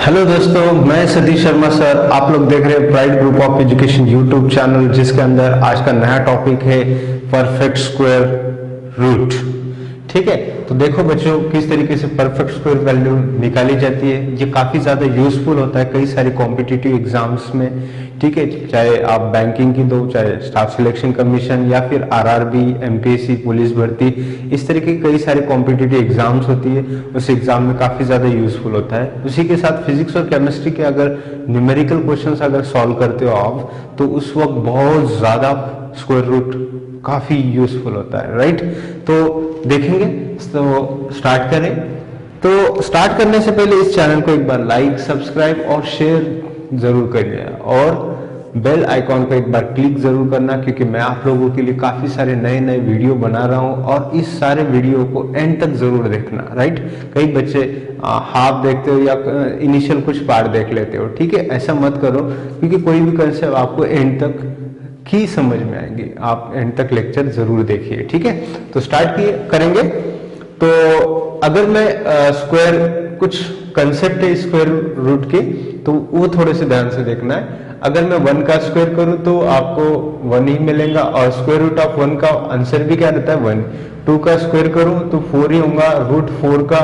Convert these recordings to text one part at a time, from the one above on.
Hello दोस्तों, मैं Satish Sharma sir. आप लोग देख रहे हैं pride group of education YouTube channel, जिसके अंदर आज का नया टॉपिक है परफेक्ट स्क्वायर रूट। ठीक है, तो देखो बच्चों, किस तरीके से परफेक्ट स्क्वायर वैल्यू निकाली जाती है। ये काफी ज्यादा यूजफुल होता है कई सारे कॉम्पिटिटिव एग्जाम्स में। ठीक है, चाहे आप बैंकिंग की दो, चाहे स्टाफ सिलेक्शन कमीशन या फिर आरआरबी, एमपीएससी, पुलिस भर्ती, इस तरीके के कई सारे कॉम्पिटिटिव एग्जाम्स होती है। उस एग्जाम में काफी ज्यादा यूजफुल होता है। उसी के साथ फिजिक्स और केमिस्ट्री के अगर न्यूमेरिकल क्वेश्चंस अगर सॉल्व करते हो आप, तो उस वक्त बहुत ज्यादा स्क्वायर रूट काफी यूजफुल होता है, राइट। तो देखेंगे, तो स्टार्ट करें। तो स्टार्ट करने से पहले इस चैनल को एक बार लाइक, सब्सक्राइब और शेयर जरूर करिए, और बेल आइकॉन को एक बार क्लिक जरूर करना, क्योंकि मैं आप लोगों के लिए काफी सारे नए नए वीडियो बना रहा हूं। और इस सारे वीडियो को एंड तक जरूर देखना, राइट। कई बच्चे हाफ देखते हो या इनिशियल कुछ पार्ट देख लेते हो। ठीक है, ऐसा मत करो, क्योंकि कोई भी कंसेप्ट आपको एंड तक की समझ में आएगी। आप एंड तक लेक्चर जरूर देखिए। ठीक है, तो स्टार्ट करेंगे। तो अगर मैं स्क्वायर कुछ कंसेप्ट है स्क्वायर रूट के, तो वो थोड़े से ध्यान से देखना है। अगर मैं 1 का स्क्वायर करूं तो आपको 1 ही मिलेगा, और स्क्वायर रूट ऑफ 1 का आंसर भी क्या रहता है, 1। 2 का स्क्वायर करूं तो 4 ही होगा। रूट 4 का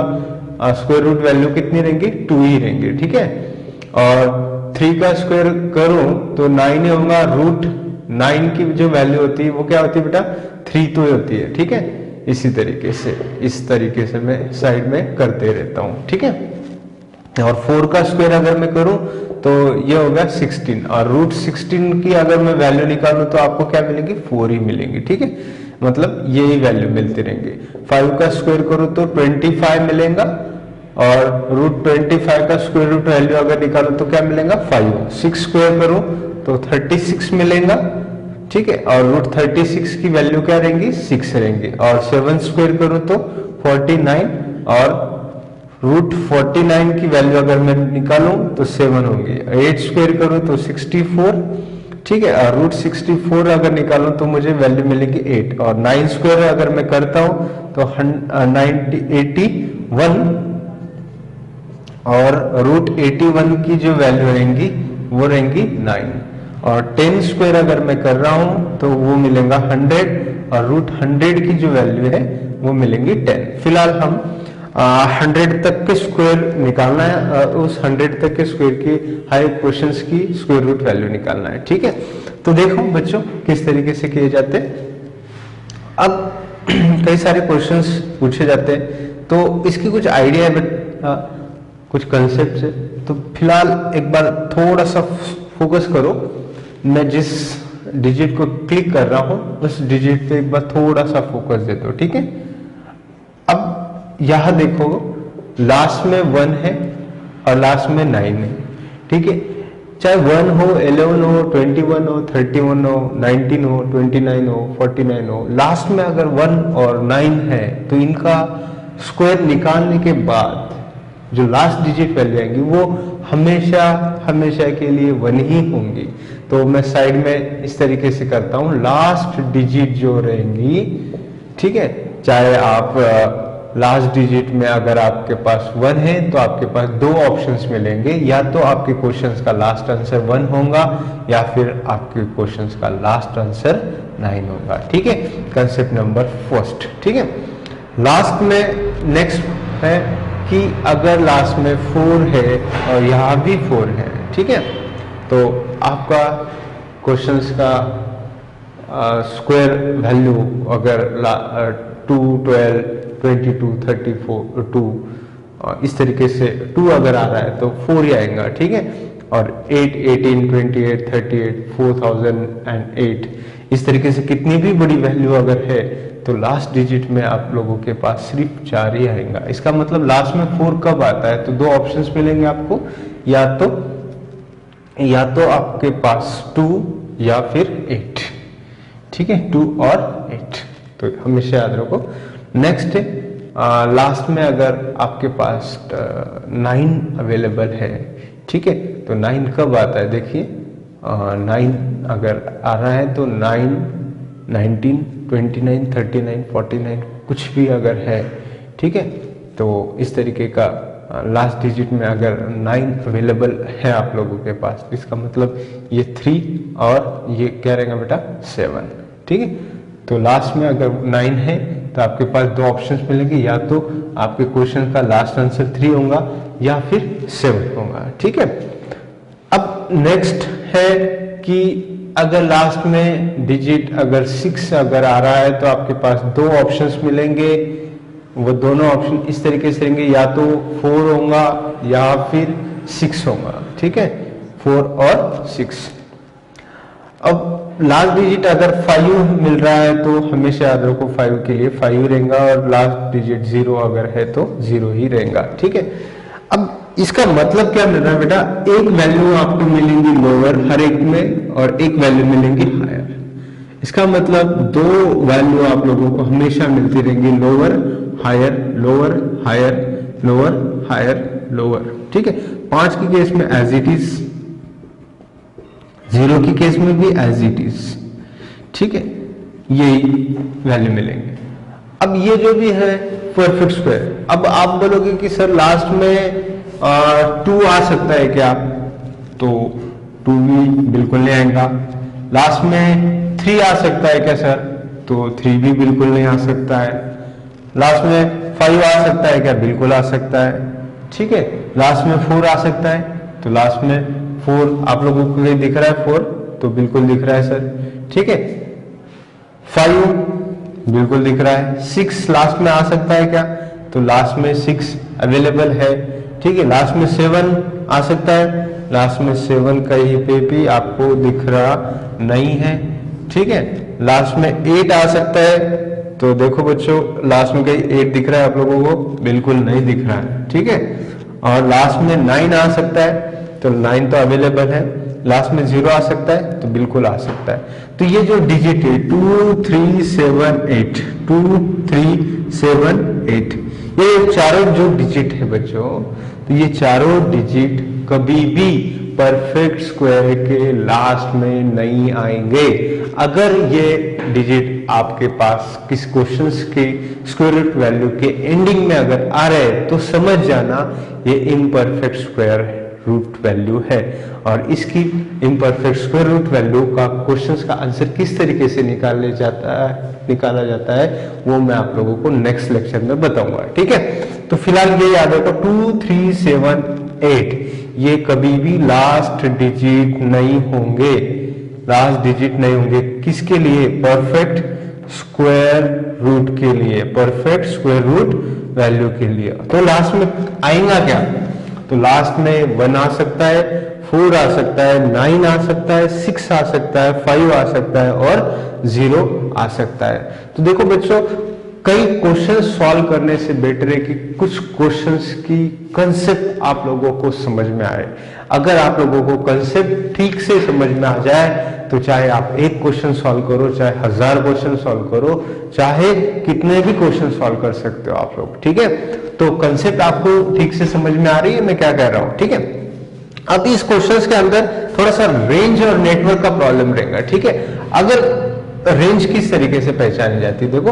स्क्वायर रूट वैल्यू कितनी रहेंगी, 2 ही रहेंगी। ठीक है, और 3 का स्क्वायर करूं तो 9 ही होगा। रूट 9 की जो वैल्यू होती है वो क्या होती है बेटा, 3 तो ही होती है। ठीक है, इसी तरीके से इस तरीके से मैं साइड में करते रहता हूं। ठीक है, और 4 का स्क्वायर अगर मैं करूं तो ये होगा 16, और रूट 16 की अगर मैं वैल्यू निकालूं तो आपको क्या मिलेगी, 4 ही मिलेंगी। ठीक है, मतलब यही वैल्यू मिलती रहेंगी। 5 का स्क्वायर करूं तो 25 मिलेगा, और रूट 25 का स्क्वायर रूट वैल्यू अगर निकालूं तो क्या मिलेगा, 5। 6 स्क्वायर करूं तो 36 मिलेगा। ठीक है, और रूट 36 की वैल्यू क्या रहेंगी, 6 रहेंगी। और 7 स्क्वायर करूं तो 49, और रूट 49 की वैल्यू अगर मैं निकालूं तो 7 होंगी। 8 स्क्वायर करूं तो 64। ठीक है, और रूट 64 अगर निकालूं तो मुझे वैल्यू मिलेगी 8। और 9 स्क्वायर अगर मैं करता हूं तो 81, और रूट 81 की जो वैल्यू रहेंगी वो रहेंगी 9। और 10 स्क्वायर अगर मैं कर रहा हूं तो वो मिलेगा 100, और रूट 100 की जो वैल्यू है वो मिलेंगी 10। फिलहाल हम 100 तक के स्क्वायर निकालना है, उस 100 तक के स्क्वायर की हर एक क्वेश्चंस की स्क्वायर रूट वैल्यू निकालना है। ठीक है, तो देखो बच्चों किस तरीके से किए जाते हैं। अब कई सारे क्वेश्चंस पूछे जाते हैं, तो इसकी कुछ आइडिया है, बट कुछ कंसेप्ट है। तो फिलहाल एक बार थोड़ा सा फोकस करो। मैं जिस डिजिट को क्लिक कर रहा हूं उस डिजिट पे एक बार थोड़ा सा फोकस दे दो। ठीक है, अब यहां देखो, लास्ट में 1 है और लास्ट में 9 है। ठीक है, चाहे 1 हो, 11 हो, 21 हो, 31 हो, 19 हो, 29 हो, 49 हो, लास्ट में अगर 1 और 9 है तो इनका स्क्वायर निकालने के बाद जो लास्ट डिजिट वैल्यू आएंगी वो हमेशा हमेशा के लिए 1 ही होंगी। तो मैं साइड में इस तरीके से करता हूं, लास्ट डिजिट जो रहेंगी, ठीक है, चाहे आप लास्ट डिजिट में अगर आपके पास 1 है तो आपके पास 2 ऑप्शंस मिलेंगे, या तो आपके क्वेश्चंस का लास्ट आंसर 1 होगा, या फिर आपके क्वेश्चंस का लास्ट आंसर 9 होगा। ठीक है, कंसेप्ट नंबर फर्स्ट। ठीक है, लास्ट में नेक्स्ट है कि अगर लास्ट में 4 है और यहां भी 4 है, ठीक है, तो आपका क्वेश्चंस का स्क्वायर वैल्यू अगर 2, 12, 22, 34, 2 इस तरीके से 2 अगर आ रहा है तो 4 ही आएगा। ठीक है, और 8, 18, 28, 38, 4008 इस तरीके से कितनी भी बड़ी वैल्यू अगर है तो लास्ट डिजिट में आप लोगों के पास सिर्फ 4 ही आएगा। इसका मतलब लास्ट में 4 कब आता है, तो 2 ऑप्शंस मिलेंगे आपको, या तो आपके पास 2 या फिर 8। ठीक है, 2 और 8, तो हमेशा याद रखो। नेक्स्ट है लास्ट में अगर आपके पास 9 अवेलेबल है, ठीक है, तो 9 कब आता है, देखिए 9 अगर आ रहा है तो 9, 19, 29, 39, 49 कुछ भी अगर है, ठीक है, तो इस तरीके का लास्ट डिजिट में अगर 9 अवेलेबल है आप लोगों के पास, इसका मतलब ये 3 और ये क्या रहेगा बेटा 7। ठीक है, तो लास्ट में अगर 9 है तो आपके पास दो ऑप्शंस मिलेंगे, या तो आपके क्वेश्चन का लास्ट आंसर 3 होगा या फिर 7 होगा। ठीक है, अब नेक्स्ट है कि अगर लास्ट में डिजिट अगर 6 अगर आ रहा है तो आपके पास दो ऑप्शंस मिलेंगे, वो दोनों ऑप्शन इस तरीके से रहेंगे, या तो 4 होगा या फिर 6 होगा। ठीक है, 4 और 6। अब लास्ट डिजिट अगर 5 मिल रहा है तो हमेशा याद रखो 5 के लिए 5 रहेगा, और लास्ट डिजिट 0 अगर है तो 0 ही रहेगा। ठीक है, अब इसका मतलब क्या मिल रहा है बेटा, एक वैल्यू आपको मिलेंगी लोअर हर एक में और एक वैल्यू मिलेंगी हायर। इसका मतलब दो वैल्यू आप लोगों को हमेशा मिलती रहेंगी, lower higher, lower higher, lower higher, lower. ठीक है, 5 की केस में एज इट इज, 0 की केस में भी एज इट इज। ठीक है, यही वैल्यू मिलेंगे। अब ये जो भी है परफेक्ट स्क्वायर, अब आप बोलोगे कि सर लास्ट में 2 आ सकता है क्या, तो 2 भी बिल्कुल नहीं आएगा। लास्ट में 3 आ सकता है क्या सर, तो 3 भी बिल्कुल नहीं आ सकता है। लास्ट में 5 आ सकता है क्या, बिल्कुल आ सकता है। ठीक है, लास्ट में 4 आ सकता है, तो लास्ट में 4 आप लोगों को कहीं दिख रहा है 4, तो बिल्कुल दिख रहा है सर। ठीक है, 5 बिल्कुल दिख रहा है। 6 लास्ट में आ सकता है क्या, तो लास्ट में 6 अवेलेबल है। ठीक है, लास्ट में 7 आ सकता है, लास्ट में 7 कहीं पे भी आपको दिख रहा नहीं है। ठीक है, लास्ट में 8 आ सकता है, तो देखो बच्चों लास्ट में कहीं 8 दिख रहा है आप लोगों को, बिल्कुल नहीं दिख रहा है। ठीक है, और लास्ट में 9 आ सकता है, तो 9 तो अवेलेबल है। लास्ट में 0 आ सकता है, तो बिल्कुल आ सकता है। तो ये जो डिजिट है 2 3 7 8, 2 3 7 8, ये चारों जो डिजिट है बच्चों, तो ये चारों डिजिट कभी भी परफेक्ट स्क्वायर के लास्ट में नहीं आएंगे। अगर ये डिजिट आपके पास किस क्वेश्चंस के स्क्वायर रूट वैल्यू के एंडिंग में अगर आ रहे हैं तो समझ जाना ये इम्परफेक्ट स्क्वायर रूट वैल्यू है। और इसकी इम्परफेक्ट स्क्वायर रूट वैल्यू का क्वेश्चंस का आंसर किस तरीके से निकाला जाता है वो मैं आप लोगों को नेक्स्ट लेक्चर में बताऊंगा। ठीक है, तो फिलहाल ये याद रखो 2 3 7 8 ये कभी भी लास्ट डिजिट नहीं होंगे, लास्ट डिजिट नहीं होंगे। किसके लिए, परफेक्ट स्क्वायर रूट के लिए, परफेक्ट स्क्वायर रूट वैल्यू के लिए। तो लास्ट में आएगा क्या, तो लास्ट में 1 आ सकता है, 4 आ सकता है, 9 आ सकता है, 6 आ सकता है, 5 आ सकता है और 0 आ सकता है। तो देखो बच्चों, कई क्वेश्चन सॉल्व करने से बेटर है कि कुछ क्वेश्चंस की कंसेप्ट आप लोगों को समझ में आए। अगर आप लोगों को कंसेप्ट ठीक से समझ में आ जाए तो चाहे आप एक क्वेश्चन सॉल्व करो, चाहे 1000 क्वेश्चन सॉल्व करो, चाहे कितने भी क्वेश्चन सॉल्व कर सकते हो आप लोग। ठीक है, तो कंसेप्ट आपको ठीक से समझ में आ रही है मैं क्या कह रहा हूं। ठीक है, अब इस क्वेश्चंस के अंदर थोड़ा सा रेंज और नेटवर्क का प्रॉब्लम रहेगा। ठीक है, अगर रेंज किस तरीके से पहचानी जाती है, देखो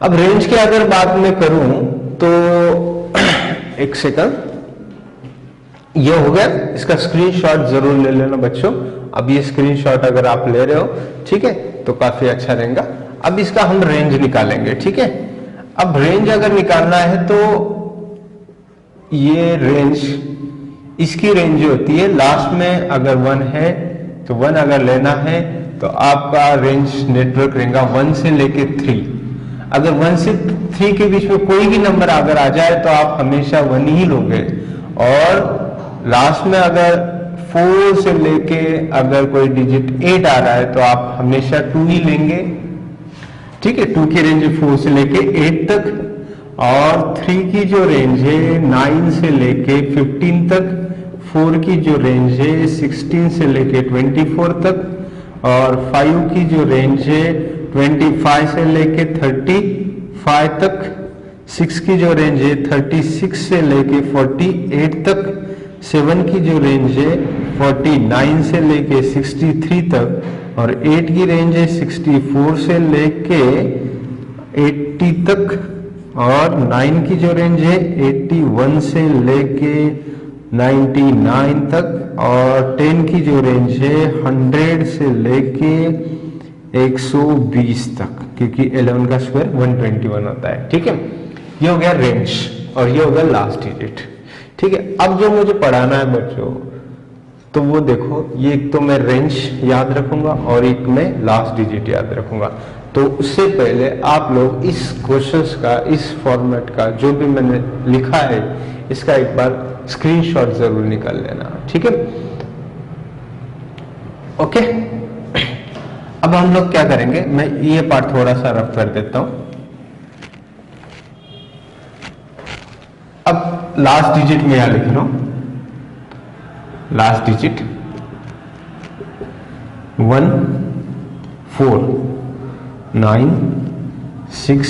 अब रेंज की अगर बात मैं करूं तो एक सेकंड, ये हो गया, इसका स्क्रीनशॉट जरूर ले लेना बच्चों। अब ये स्क्रीनशॉट अगर आप ले रहे हो, ठीक है, तो काफी अच्छा रहेगा। अब इसका हम रेंज निकालेंगे। ठीक है, अब रेंज अगर निकालना है तो ये रेंज, इसकी रेंज जो होती है लास्ट में अगर 1 है तो 1 अगर लेना है तो आपका रेंज नेटवर्क रहेगा 1 से लेके 3। अगर 1 से 3 के बीच में कोई भी नंबर अगर आ जाए तो आप हमेशा 1 ही लोगे, और लास्ट में अगर 4 से लेके अगर कोई डिजिट 8 आ रहा है तो आप हमेशा 2 ही लेंगे। ठीक है, 2 की रेंज 4 से लेके 8 तक, और 3 की जो रेंज है 9 से लेके 15 तक, 4 की जो रेंज है 16 से लेके 24 तक, और 5 की जो रेंज है 25 से लेके 35 तक, 6 की जो रेंज है 36 से लेके 48 तक, 7 की जो रेंज है 49 से लेके 63 तक, और 8 की रेंज है 64 से लेके 80 तक, और 9 की जो रेंज है 81 से लेके 99 तक, और 10 की जो रेंज है 100 से लेके 120 तक, क्योंकि 11 का स्क्वायर 121 होता है। ठीक है, ये हो गया रेंज और ये हो गया लास्ट डिजिट। ठीक है, अब जो मुझे पढ़ाना है बच्चों, तो वो देखो, ये एक तो मैं रेंज याद रखूंगा और एक मैं लास्ट डिजिट याद रखूंगा। तो उससे पहले आप लोग इस क्वेश्चंस का, इस फॉर्मेट का जो भी मैंने लिखा है, इसका एक बार स्क्रीनशॉट जरूर निकाल लेना। ठीक है, ओके। अब हम लोग क्या करेंगे, मैं ये पार्ट थोड़ा सा रफ कर देता हूं। अब लास्ट डिजिट में यहां लिख लो, लास्ट डिजिट 1 4 9 6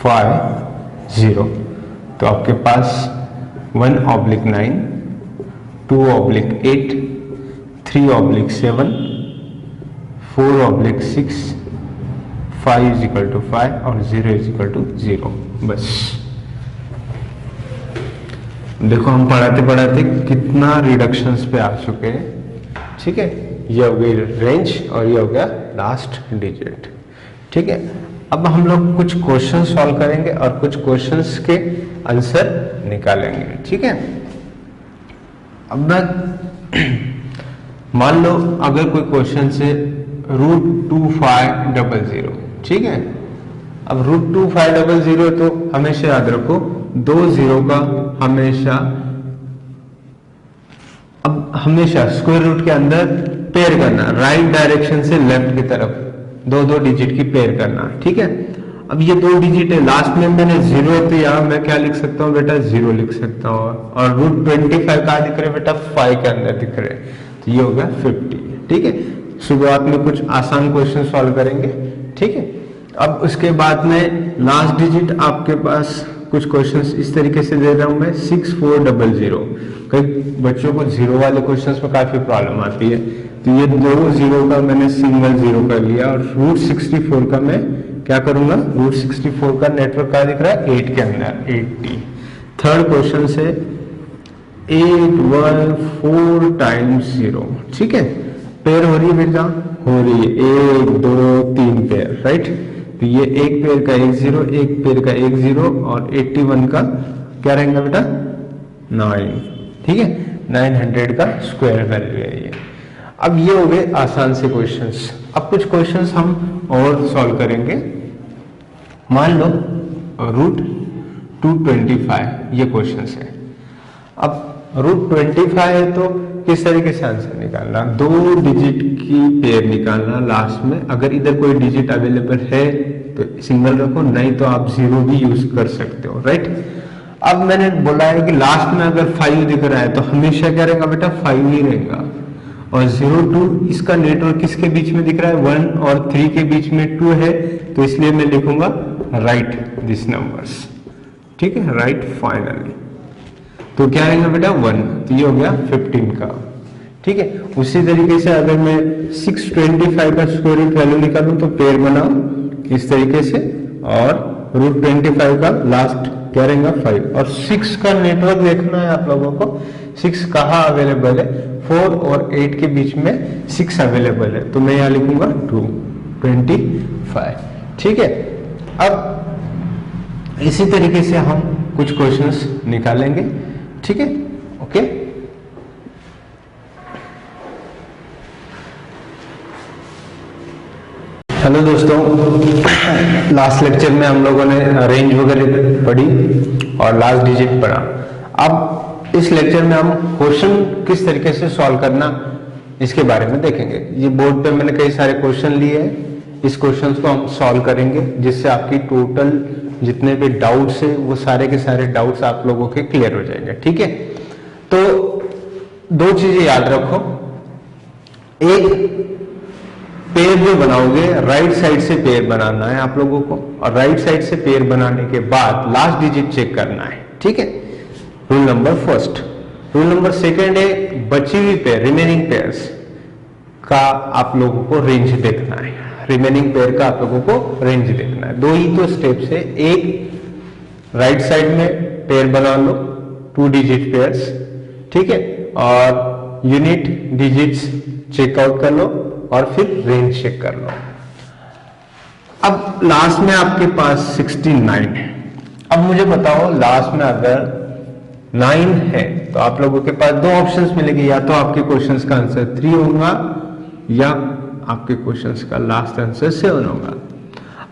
5 0। तो आपके पास 1/9, 2/8, 3/7, 4/6, 5 = 5 और 0 = 0। बस देखो, हम पढ़ाते पढ़ाते कितना रिडक्शंस पे आ चुके हैं। ठीक है, ये हो गई रेंज और ये हो गया लास्ट डिजिट। ठीक है, अब हम लोग कुछ क्वेश्चन सॉल्व करेंगे और कुछ क्वेश्चंस के आंसर निकालेंगे। ठीक है, अब मैं मान लो अगर कोई क्वेश्चन से √2500, ठीक है, अब √2500 तो हमेशा याद रखो 2 0 का हमेशा स्क्वायर रूट के अंदर पेयर करना, राइट डायरेक्शन से लेफ्ट की तरफ 2 डिजिट की पेयर करना। ठीक है, अब ये 2 डिजिट है, लास्ट में मैंने 0 है तो यहां मैं क्या लिख सकता हूं बेटा, 0 लिख सकता हूं। और √25 कहां दिख रहे बेटा, 5 के अंदर दिख रहे, तो ये हो गया 50। ठीक है, शुरुआत में कुछ आसान क्वेश्चन सॉल्व करेंगे। ठीक है, अब उसके बाद में लास्ट डिजिट आपके पास कुछ क्वेश्चंस इस तरीके से दे रहा हूं मैं, 6400। कई बच्चों को 0 वाले क्वेश्चंस में काफी प्रॉब्लम आती है, तो ये 2 0 का मैंने सिंगल 0 कर लिया और √64 का मैं क्या करूंगा, √64 का नेटवर्क का दिख रहा है 8 के अंदर 80। थर्ड क्वेश्चन से 814 × 0। ठीक है, पेयर हो रही है बेटा, हो रही है 1 2 3 पेयर, राइट। तो ये एक पेयर का 1 0, एक पेयर का 1 0 और 81 का क्या रहेगा बेटा, 9। ठीक है, 900 का स्क्वायर वैल्यू है ये। अब ये हो गए आसान से क्वेश्चंस। अब कुछ क्वेश्चंस हम और सॉल्व करेंगे। मान लो √225 ये क्वेश्चंस है। अब √25 है तो किस तरीके से आंसर निकालना, 2 डिजिट की पेयर निकालना लास्ट में। अगर इधर कोई डिजिट अवेलेबल है तो सिंगल रखो, नहीं तो आप 0 भी यूज कर सकते हो, राइट। अब मैंने बोला है कि लास्ट में अगर 5 दिख रहा है तो हमेशा क्या रहेगा बेटा, 5 ही रहेगा। और 0 2 इसका नेटवर्क किसके बीच में दिख रहा है, 1 और 3 के बीच में 2 है, तो इसलिए मैं लिखूंगा राइट दिस नंबर्स। ठीक है, राइट फाइनली। तो क्या रहेगा बेटा, 1। तो ये हो गया 15 का। ठीक है, उसी तरीके से अगर मैं 625 का स्क्वायर रूट वैल्यू निकालूं तो पेयर बनाओ इस तरीके से, और √25 का लास्ट क्या रहेगा, 5। और 6 का नेटवर्क देखना है आप लोगों को, 6 कहाँ अवेलेबल है, 4 और 8 के बीच में 6 अवेलेबल है, तो मैं यहां लिखूंगा 225। ठीक है, अब इसी तरीके से हम कुछ क्वेश्चंस निकालेंगे। ठीक है, ओके। हेलो दोस्तों, लास्ट लेक्चर में हम लोगों ने रेंज वगैरह पढ़ी और लास्ट डिजिट पढ़ा। अब इस लेक्चर में हम क्वेश्चन किस तरीके से सॉल्व करना इसके बारे में देखेंगे। ये बोर्ड पे मैंने कई सारे क्वेश्चन लिए हैं, इस क्वेश्चंस को हम सॉल्व करेंगे जिससे आपकी टोटल जितने भी डाउट्स है वो सारे के सारे डाउट्स आप लोगों के क्लियर हो जाएंगे। ठीक है, तो 2 चीजें याद रखो, एक पेयर जो बनाओगे राइट साइड से पेयर बनाना है आप लोगों को, और राइट साइड से पेयर बनाने के बाद लास्ट डिजिट चेक करना है। ठीक है, rule number first. Rule number second है बची हुई पेयर, रिमेनिंग पेयर्स का आप लोगों को रेंज देखना है। रिमेनिंग पेयर का आप लोगों को रेंज देखना है। 2 ही तो स्टेप्स है, एक राइट साइड में पेयर बना लो, 2 डिजिट पेयर्स, ठीक है, और यूनिट डिजिट्स चेकआउट कर लो और फिर रेंज चेक कर लो। अब लास्ट में आपके पास 69 है। अब मुझे बताओ लास्ट में अगर 9 है तो आप लोगों के पास 2 ऑप्शंस मिलेंगे, या तो आपके क्वेश्चंस का आंसर 3 होगा या आपके क्वेश्चंस का लास्ट आंसर 7 होगा।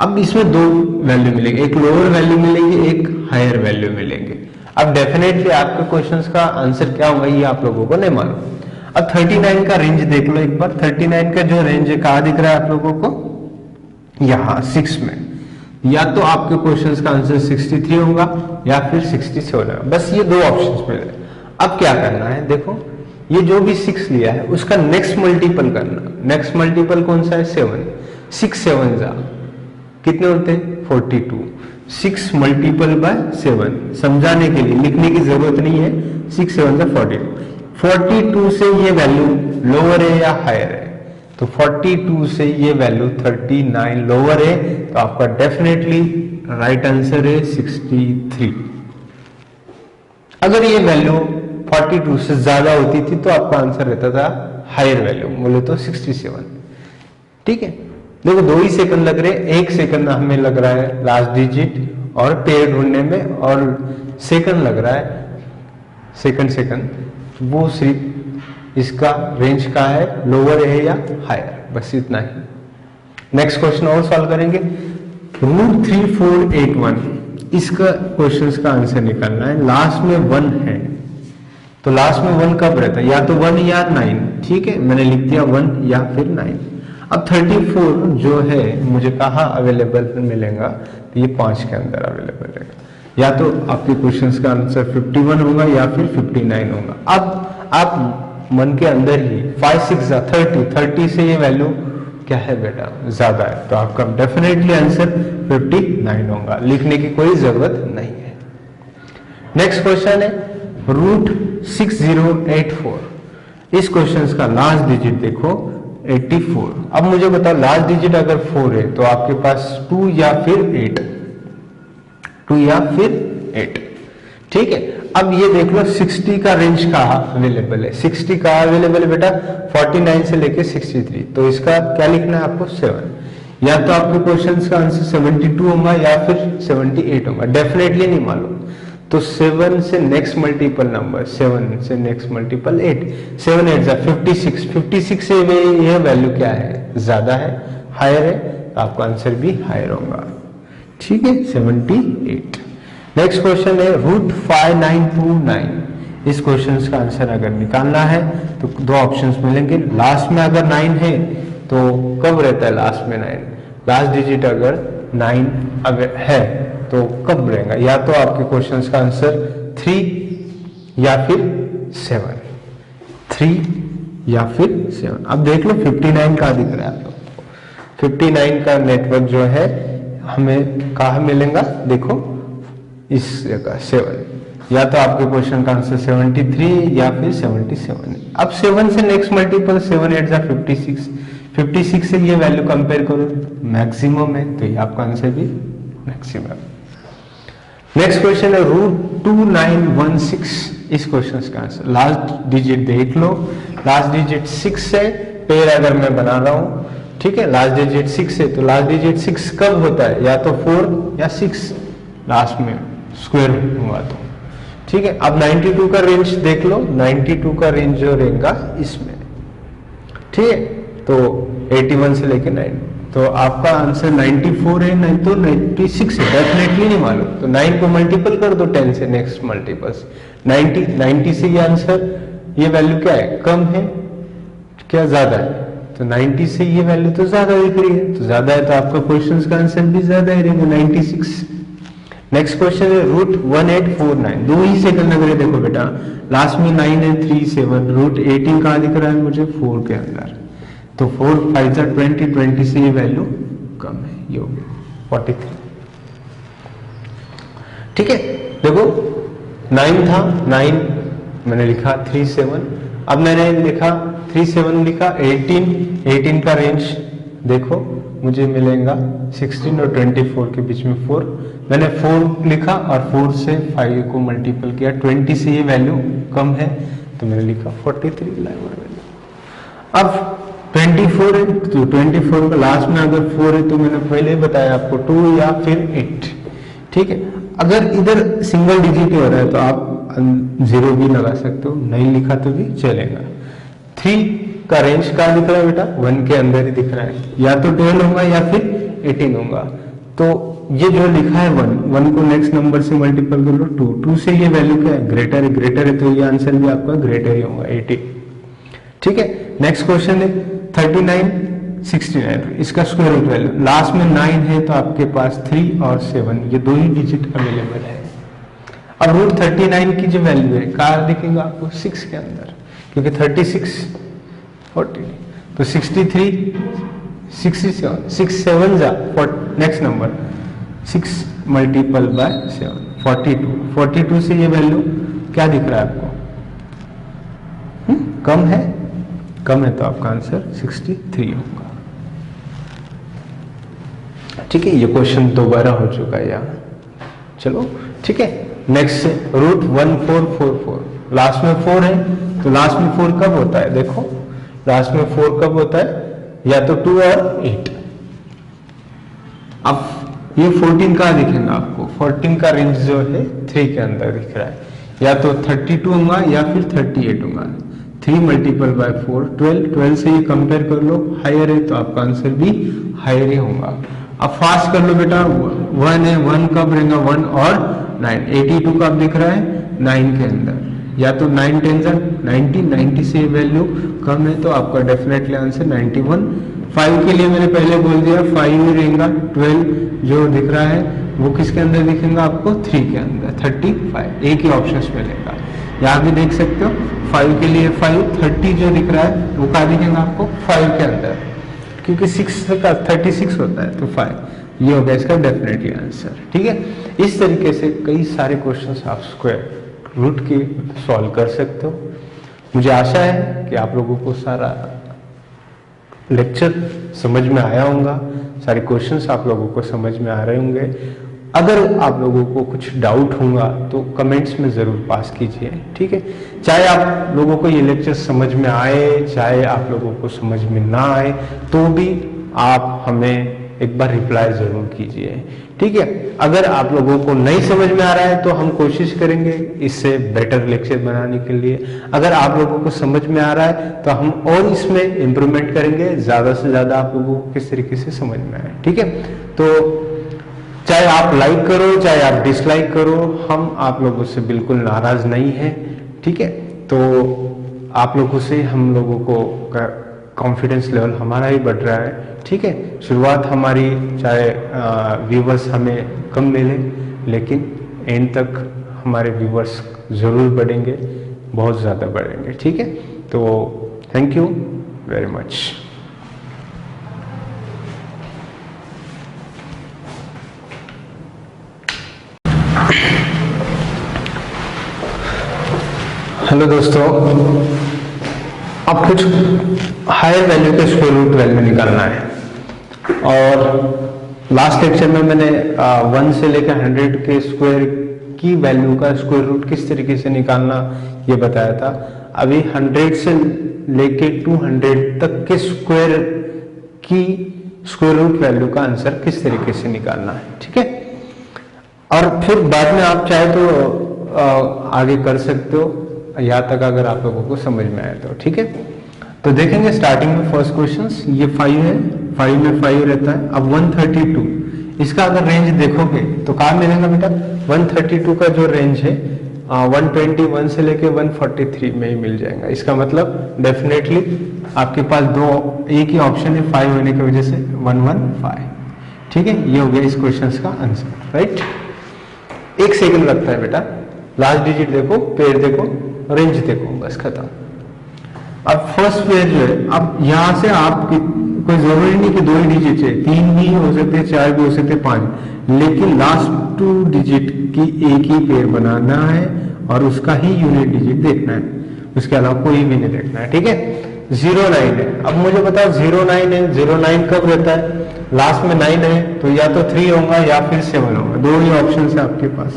अब इसमें 2 वैल्यू मिलेंगे, एक लोअर वैल्यू मिलेंगे, एक हायर वैल्यू मिलेंगे। अब डेफिनेटली आपके क्वेश्चंस का आंसर क्या होगा ये आप लोगों को नहीं मालूम। अब 39 का रेंज देख लो एक बार। 39 का जो रेंज है कहां दिख रहा है आप लोगों को? यहां 6 में। या तो आपके क्वेश्चंस का आंसर 63 होगा या फिर 67 होगा। बस ये 2 ऑप्शंस मिले। अब क्या करना है, देखो ये जो भी 6 लिया है उसका नेक्स्ट मल्टीपल करना। नेक्स्ट मल्टीपल कौन सा है? 7। 6 7 जा कितने होते हैं? 42। 6 मल्टीपल बाय 7 समझाने के लिए, लिखने की जरूरत नहीं है। 6 7 जा 42। 42 से ये वैल्यू लोअर है या हायर है? तो 42 से ये वैल्यू 39 लोअर है, तो आपका डेफिनेटली राइट आंसर है 63। अगर ये वैल्यू 42 से ज्यादा होती थी तो आपका आंसर रहता था हायर वैल्यू, बोले तो 67। ठीक है, देखो 2 ही सेकंड लग रहे हैं। 1 सेकंड हमें लग रहा है लास्ट डिजिट और पेयर ढूंढने में, और सेकंड लग रहा है सेकंड वो सिर्फ इसका रेंज का है, लोअर है या हायर, बस इतना ही। नेक्स्ट क्वेश्चन और सॉल्व करेंगे। √3481 इसका क्वेश्चंस का आंसर निकालना है। लास्ट में 1 है तो लास्ट में 1 कब रहता है? या तो 1 या 9। ठीक है, मैंने लिख दिया 1 या फिर 9। अब 34 जो है मुझे कहाँ अवेलेबल मिलेगा? तो ये 5 के अंदर अवेलेबल रहेगा। या तो आपके क्वेश्चंस का आंसर 51 होगा या फिर 59 होगा। अब आप मन के अंदर ही 5 6 30 से ये वैल्यू क्या है बेटा? ज्यादा है, तो आपका डेफिनेटली आंसर 59 होगा। लिखने की कोई जरूरत नहीं है। नेक्स्ट क्वेश्चन है √6084। इस क्वेश्चन का लास्ट डिजिट देखो 84। अब मुझे बताओ लास्ट डिजिट अगर 4 है तो आपके पास 2 या फिर 8, 2 या फिर 8। ठीक है, अब ये देख लो 60 का रेंज कहाँ अवेलेबल है? 60 कहाँ अवेलेबल है बेटा? 49 से लेके 63। तो इसका क्या लिखना है आपको? 7। या तो आपके क्वेश्चंस का आंसर 72 होगा या फिर 78 होगा, डेफिनेटली नहीं मालूम। तो 7 से नेक्स्ट मल्टीपल नंबर, 7 से नेक्स्ट मल्टीपल 8, 7 8 जा 56। 56 से यह वैल्यू क्या है? ज्यादा है, हायर है, तो आपका आंसर भी हायर होगा। ठीक है, 78। नेक्स्ट क्वेश्चन है √5929। इस क्वेश्चन का आंसर अगर निकालना है तो 2 ऑप्शंस मिलेंगे। लास्ट में अगर 9 है तो कब रहता है लास्ट में 9? लास्ट डिजिट अगर 9 है तो कब रहेगा? या तो आपके क्वेश्चन का आंसर 3 या फिर 7, 3 या फिर 7। अब देख लो 59 का दिख रहा है आपको। 59 का नेटवर्क जो है हमें कहाँ मिलेगा? देखो इस जगह 7। या तो आपके क्वेश्चन का आंसर 73 या फिर 77। अब 7 से नेक्स्ट मल्टीपल 7 8 जा 56। 56 से ये वैल्यू कंपेयर करो, मैक्सिमम है, तो ये आपका आंसर भी मैक्सिमम। नेक्स्ट क्वेश्चन है √2916। इस क्वेश्चन का आंसर लास्ट डिजिट देख लो। लास्ट डिजिट 6 है, पेयर अगर मैं बना रहा हूं, ठीक है, लास्ट डिजिट 6 है तो लास्ट डिजिट 6 कब होता है? या तो 4 या 6 लास्ट में स्क्वायर हुआ तो। ठीक है, अब 92 का रेंज देख लो। 92 का रेंज जो रहेगा इसमें, ठीक है, तो 81 से लेके 9, तो आपका आंसर 94 है, नहीं तो 96 है, डेफिनेटली नहीं मालूम। तो 9 को मल्टीपल कर दो 10 से नेक्स्ट मल्टीपल्स। 90 से ये आंसर, ये वैल्यू क्या है? कम है क्या ज्यादा है? तो 90 से ये वैल्यू तो ज्यादा दिख रही है, तो ज्यादा है तो आपका क्वेश्चन का आंसर भी ज्यादा ही रहेगा, 96। नेक्स्ट क्वेश्चन है √1849। 2 ही सेकंड लग रहे, देखो बेटा लास्ट में 9 है, 3 7। √18 कहाँ दिख रहा है मुझे? 4 के अंदर। तो 4 5 जा 20, 20 से ये वैल्यू कम है, ये हो गया 43। ठीक है, देखो 9 था, 9 मैंने लिखा 3 7। अब मैंने लिखा 3 7 लिखा 18 का रेंज देखो मुझे मिलेगा 16 और 24 के बीच में 4। मैंने 4 लिखा और 4 से 5 को मल्टीपल किया, 20 से ये वैल्यू कम है तो मैंने लिखा 43 वैल्यू। अब 24 है तो 24 का लास्ट में अगर 4 है तो मैंने पहले ही बताया आपको 2 या फिर 8, ठीक है। अगर इधर सिंगल डिजिट हो रहा है तो आप 0 भी लगा सकते हो, नहीं लिखा तो भी चलेगा। 3 का रेंज कहाँ दिख रहा है बेटा? 1 के अंदर ही दिख रहा है, या तो 12 होगा या फिर 18 होगा। तो ये जो लिखा है 1 को नेक्स्ट नंबर से मल्टीपल कर लो 2 से ये वैल्यू क्या है? ग्रेटर है तो ये आंसर भी आपका ग्रेटर ही होगा 80, ठीक है। नेक्स्ट क्वेश्चन है 39, 69, इसका स्क्वायर रूट वैल्यू लास्ट में 9 है तो आपके पास 3 और 7 ये दो ही डिजिट अवेलेबल है। अब रूट 39 की जो वैल्यू है कहाँ दिखेगा आपको? 6 के अंदर, क्योंकि 36 40 तो 63 67 6 7 जा नेक्स्ट नंबर 6 मल्टीपल बाय 7 42 से ये वैल्यू क्या दिख रहा है आपको? कम है, कम है तो आपका आंसर 63 होगा, ठीक है। ये क्वेश्चन दोबारा हो चुका है यहाँ, चलो ठीक है। नेक्स्ट रूट 1444, लास्ट में 4 है तो लास्ट में 4 कब होता है? देखो लास्ट में 4 कब होता है? या तो 2 और 8। अब ये 14 कहाँ दिखेगा आपको? 14 का रेंज जो है 3 के अंदर दिख रहा है, या तो 32 होगा या फिर 38 होगा। 3 मल्टीपल बाय 4 12 से ये कंपेयर कर लो, हायर है तो आपका आंसर भी हायर ही होगा। अब फास्ट कर लो बेटा, 1 है, 1 कब रहेगा? 1 और 9, 82 कब दिख रहा है? 9 के अंदर, या तो 9 10 90 से वैल्यू कम है तो आपका डेफिनेटली आंसर 91। 5 के लिए मैंने पहले बोल दिया 5 ही रहेगा। 12 जो दिख रहा है वो किसके अंदर दिखेगा आपको? 3 के अंदर 35, एक ही ऑप्शन मिलेगा। यहाँ भी देख सकते हो 5 के लिए 5, 30 जो दिख रहा है वो कहाँ दिखेगा आपको? 5 के अंदर, क्योंकि 6 का 36 होता है तो 5 ये होगा इसका डेफिनेटली आंसर, ठीक है। इस तरीके से कई सारे क्वेश्चंस आप स्क्वायर रूट की सॉल्व कर सकते हो। मुझे आशा है कि आप लोगों को सारा लेक्चर समझ में आया होगा, सारे क्वेश्चंस आप लोगों को समझ में आ रहे होंगे। अगर आप लोगों को कुछ डाउट होगा तो कमेंट्स में जरूर पास कीजिए, ठीक है। चाहे आप लोगों को ये लेक्चर समझ में आए, चाहे आप लोगों को समझ में ना आए, तो भी आप हमें एक बार रिप्लाई जरूर कीजिए, ठीक है। अगर आप लोगों को नहीं समझ में आ रहा है तो हम कोशिश करेंगे इससे बेटर लेक्चर बनाने के लिए। अगर आप लोगों को समझ में आ रहा है तो हम और इसमें इम्प्रूवमेंट करेंगे, ज्यादा से ज्यादा आप लोगों को किस तरीके से समझ में आए, ठीक है। तो चाहे आप लाइक करो चाहे आप डिसलाइक करो, हम आप लोगों से बिल्कुल नाराज नहीं है, ठीक है। तो आप लोगों से हम लोगों को कॉन्फिडेंस लेवल हमारा ही बढ़ रहा है, ठीक है। शुरुआत हमारी चाहे व्यूवर्स हमें कम मिले, लेकिन एंड तक हमारे व्यूवर्स जरूर बढ़ेंगे, बहुत ज़्यादा बढ़ेंगे, ठीक है। तो thank you very much. Hello दोस्तों, अब कुछ हायर वैल्यू के स्क्वायर रूट वैल्यू निकालना है। और लास्ट लेक्चर में मैंने 1 से लेकर 100 के स्क्वायर की वैल्यू का स्क्वायर रूट किस तरीके से निकालना ये बताया था। अभी 100 से लेके 200 तक के स्क्वायर की स्क्वायर रूट वैल्यू का आंसर किस तरीके से निकालना है, ठीक है। और फिर बाद में आप चाहे तो आगे कर सकते हो, यहाँ तक अगर आप लोगों को समझ में आए तो, ठीक है। तो देखेंगे स्टार्टिंग में फर्स्ट क्वेश्चंस, ये 5 है, 5 में 5 रहता है। अब 132, इसका अगर रेंज देखोगे तो कहाँ मिलेगा बेटा? 132 का जो रेंज है 121 से लेके 143 में ही मिल जाएगा। इसका मतलब डेफिनेटली आपके पास एक ही ऑप्शन है 5 होने की वजह से 115, ठीक है। ये हो गया इस क्वेश्चन का आंसर, राइट। 1 सेकंड लगता है बेटा, लास्ट डिजिट देखो, पेयर देखो, रेंज देखो, बस खत्म। अब फर्स्ट पेयर जो है, अब यहां से आप कोई जरूरी नहीं कि 2 ही डिजिट है, 3 भी हो सकते, 4 भी हो सकते, 5, लेकिन लास्ट 2 डिजिट की एक ही पेयर बनाना है और उसका ही यूनिट डिजिट देखना है, उसके अलावा कोई भी नहीं देखना है, ठीक है। 09 है। अब मुझे बताओ 09 है, 09 कब रहता है, लास्ट में 9 है, तो या तो 3 होगा या फिर 7 होगा, दो ही ऑप्शन है आपके पास,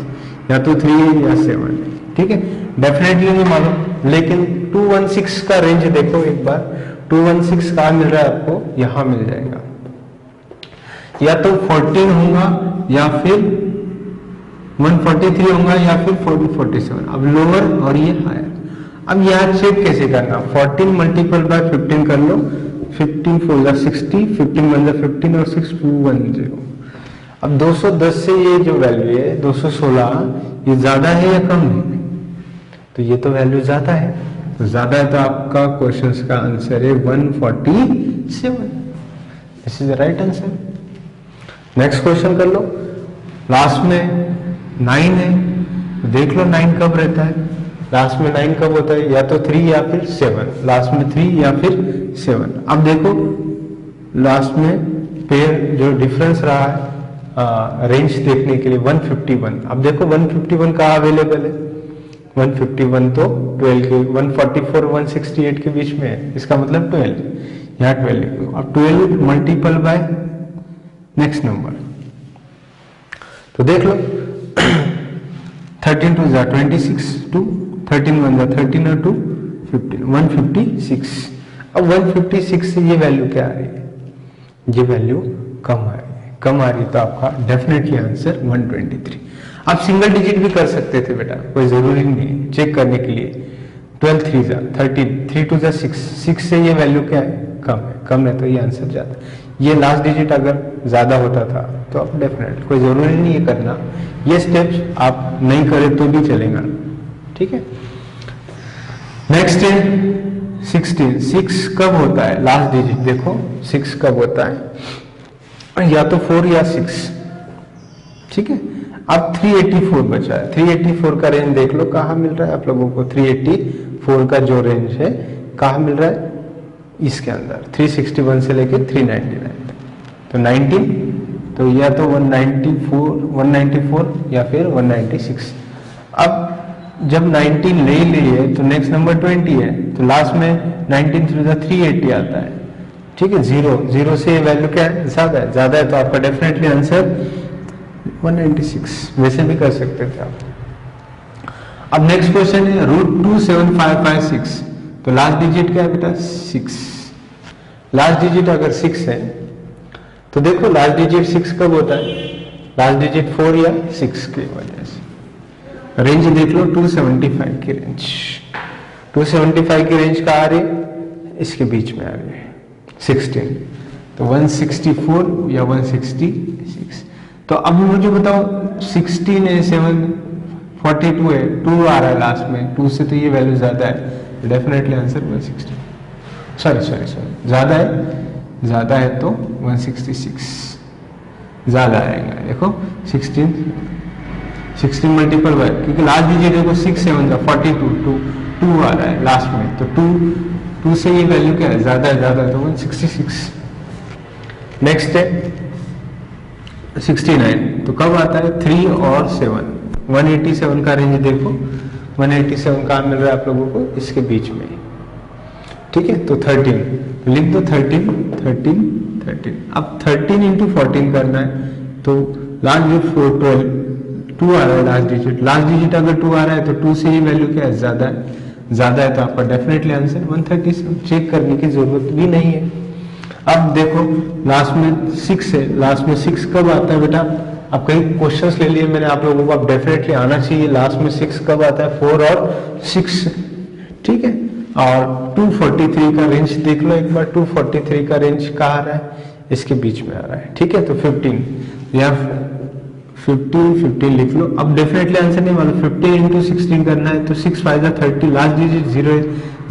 या तो 3 है या 7 है। ठीक है, डेफिनेटली नहीं मालूम, लेकिन 216 का रेंज देखो एक बार, 216 कहाँ मिल रहा है आपको, यहां मिल जाएगा, या तो 14 होगा या फिर 143 होगा या फिर 47, अब लोअर और ये हायर। अब यहाँ चेक कैसे करना, 14 मल्टीपल बाय 15 कर लो, 15 4 जा 60, 15 1 जा 15 और 6 210। अब 210 से ये जो वैल्यू है 216, ये ज्यादा है या कम है, तो ये तो वैल्यू ज्यादा है, तो ज्यादा है तो आपका क्वेश्चन का आंसर है 147। This is the right answer. Next question कर लो, लास्ट में 9 है, देख लो 9 कब रहता है, लास्ट में 9 कब होता है, या तो 3 या फिर 7, लास्ट में 3 या फिर 7। अब देखो लास्ट में पेयर जो डिफरेंस रहा है रेंज देखने के लिए 151। अब देखो 151 कहाँ अवेलेबल है, 151 तो 12 के 144 168 के बीच में है, इसका मतलब 12, यहाँ 12 लिख लो। अब 12 मल्टीपल बाय नेक्स्ट नंबर, तो देख लो 13 2 जा 26, 2 13 1 जा 13 और 2 15, 156। अब 156 से ये वैल्यू क्या आ रही है, ये वैल्यू कम आ रही है, कम आ रही है, तो आपका डेफिनेटली आंसर 123। आप सिंगल डिजिट भी कर सकते थे बेटा, कोई जरूरी नहीं है, चेक करने के लिए। 12 3 जा 13, 3 2 जा 6, 6 से ये वैल्यू क्या है, कम है, तो ये आंसर ज्यादा। ये लास्ट डिजिट अगर ज्यादा होता था तो आप डेफिनेटली, कोई जरूरी नहीं है करना, ये स्टेप्स आप नहीं करें तो भी चलेगा। ठीक है, नेक्स्ट है 16। 6 कब होता है, लास्ट डिजिट देखो 6 कब होता है, या तो 4 या 6। ठीक है, अब 384 बचा है, 384 का रेंज देख लो कहाँ मिल रहा है आप लोगों को, 384 का जो रेंज है कहाँ मिल रहा है, इसके अंदर 361 से लेके 399, तो 19, तो या तो 194 या फिर 196। अब जब 19 ले लिए तो नेक्स्ट नंबर 20 है, तो लास्ट में 19 380 आता है। ठीक है, 0 से वैल्यू क्या है, ज्यादा है, तो आपका डेफिनेटली आंसर 196। वैसे भी कर सकते थे आप। अब नेक्स्ट क्वेश्चन है √27556, तो लास्ट डिजिट क्या है बेटा, 6। लास्ट डिजिट अगर 6 है तो देखो लास्ट डिजिट 6 कब होता है, लास्ट डिजिट 4 या 6 की वजह से। रेंज देख लो 275 की रेंज, 275 की रेंज कहाँ आ रही है, इसके बीच में आ रही है 16, तो 164 या 166। तो अब मुझे बताओ 16 है, 742 है, 2 आ रहा है लास्ट में, 2 से तो ये वैल्यू ज्यादा है, डेफिनेटली आंसर 160। सॉरी ज्यादा है तो 166 ज्यादा आएगा। देखो 16 मल्टीपल बाय, क्योंकि लास्ट डिजिट देखो 6 7 का 42, 2 आ रहा है लास्ट में, तो 2 से ये वैल्यू क्या है, ज्यादा है तो 166। नेक्स्ट है 69, तो कब आता है, 3 और 7, 187 का रेंज देखो, 187 कहाँ मिल रहा है आप लोगों को, इसके बीच में। ठीक है, तो 13 लिख दो, 13। अब 13 इंटू 14 करना है, तो लास्ट डिजिट 4 12, 2 आ रहा है लास्ट डिजिट अगर 2 आ रहा है तो 2 से ही वैल्यू क्या है, ज्यादा है, तो आपका डेफिनेटली आंसर 137। चेक करने की जरूरत भी नहीं है। अब देखो लास्ट में 6 है, लास्ट में 6 कब आता है बेटा, अब कई क्वेश्चंस ले लिए मैंने आप लोगों को, अब डेफिनेटली आना चाहिए लास्ट में 6 कब आता है, 4 और 6। ठीक है, और 243 का रेंज देख लो एक बार, 243 का रेंज कहाँ आ रहा है, इसके बीच में आ रहा है। ठीक है, तो 15 या 15 लिख लो। अब डेफिनेटली आंसर नहीं मालूम, 15 इंटू 16 करना है, तो 6 5 30, लास्ट डिजिट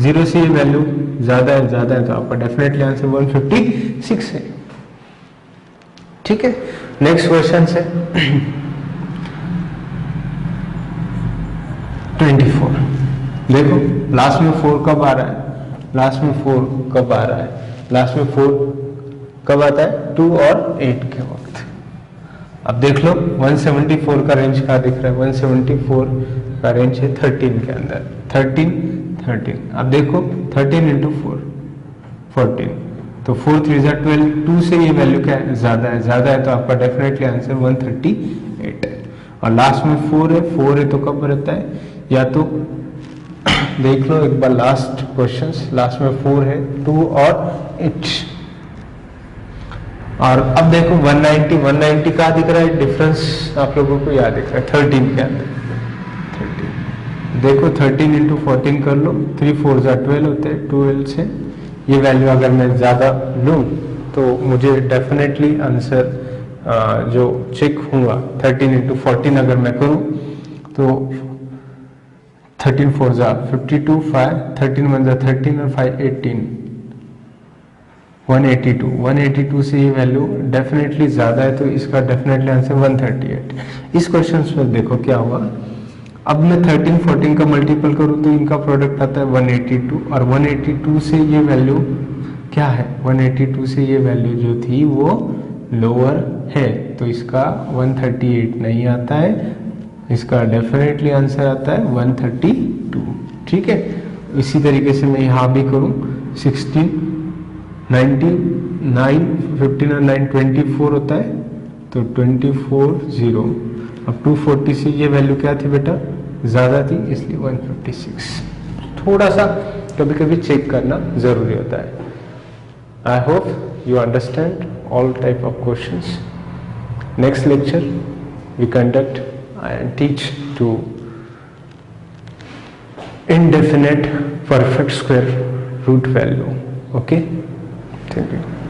0 से ये वैल्यू ज्यादा है, तो आपका डेफिनेटली आंसर 156 है। ठीक है, नेक्स्ट क्वेश्चन है 24। देखो लास्ट में 4 कब आ रहा है, लास्ट में 4 कब आ रहा है, लास्ट में 4 कब आता है, 2 और 8 के वक्त। अब देख लो 174 का रेंज कहाँ दिख रहा है, 174 का रेंज है 13 के अंदर, 13। अब देखो 13 इंटू 4, 14, तो 4 3 जा 12, 2 से ये वैल्यू क्या है, ज़्यादा है, ज़्यादा है तो आपका डेफिनेटली आंसर 138 है। और लास्ट में 4 है, 4 है तो कब रहता है, या तो देख लो एक बार लास्ट क्वेश्चंस, लास्ट में 4 है, 2 और 8। और अब देखो 190 का दिख रहा है डिफरेंस, आप लोगों को याद दिख रहा है 13 के अंदर। 13 देखो 13 इंटू 14 कर लो, 3 4 जा 12 होते हैं, 12 से ये वैल्यू अगर मैं ज़्यादा लूँ तो मुझे डेफिनेटली आंसर जो चेक होगा 13 इंटू 14 अगर मैं करूँ तो 13 4 जा 52, 5 13 1 जा 13 और 5 18, 182 से ये वैल्यू डेफिनेटली ज़्यादा है तो इसका डेफिनेटली आंसर 138। इस क्वेश्चन में देखो क्या हुआ, अब मैं 13 14 का मल्टीपल करूँ तो इनका प्रोडक्ट आता है 182, और 182 से ये वैल्यू क्या है, 182 से ये वैल्यू जो थी वो लोअर है तो इसका 138 नहीं आता है, इसका डेफिनेटली आंसर आता है 132। ठीक है, इसी तरीके से मैं यहाँ भी करूँ 16 19 9 15 और 9 24 होता है तो 24 0। अब 240 से ये वैल्यू क्या थी बेटा, ज़्यादा थी इसलिए 156। थोड़ा सा कभी कभी चेक करना ज़रूरी होता है। I hope you understand all type of questions. Next lecture we conduct and teach to indefinite perfect square root value. Okay, thank you.